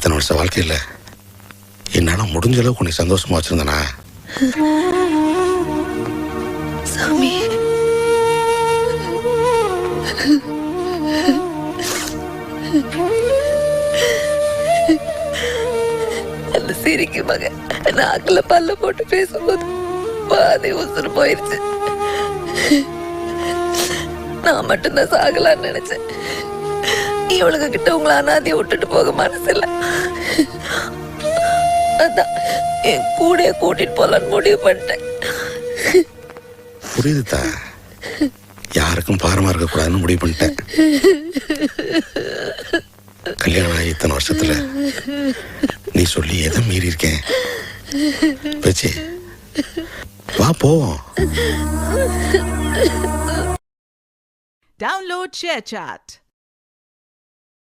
இத்தனை வருஷ வாழ்க்கையில் என்னால் முடிஞ்ச அளவுக்கு உன்னை சந்தோஷமா வச்சிருந்தேனா? சாமி, அந்த சிரிக்கு மக நாக்குல பல்ல போட்டு பேசும்போது பாதி உசுறு போயிருச்சு. நான் மட்டும்தான் சாகலான்னு நினைச்சேன். இவளுக்கு கிட்ட உங்களை அனாதைய விட்டுட்டு போக மனசு இல்ல. அதான் என் கூட கூட்டிட்டு போலான்னு முடிவு பண்ணிட்டேன். புரியுதுதா, யாருக்கும் பாரமா இருக்கக்கூடாதுன்னு முடிவு பண்ணிட்டேன். கல்யாணம் ஆகி இத்தனை வருஷத்துல நீ சொல்லி எதை மீறி இருக்கேன்? பேச்சு வா போவோம். Download ShareChat.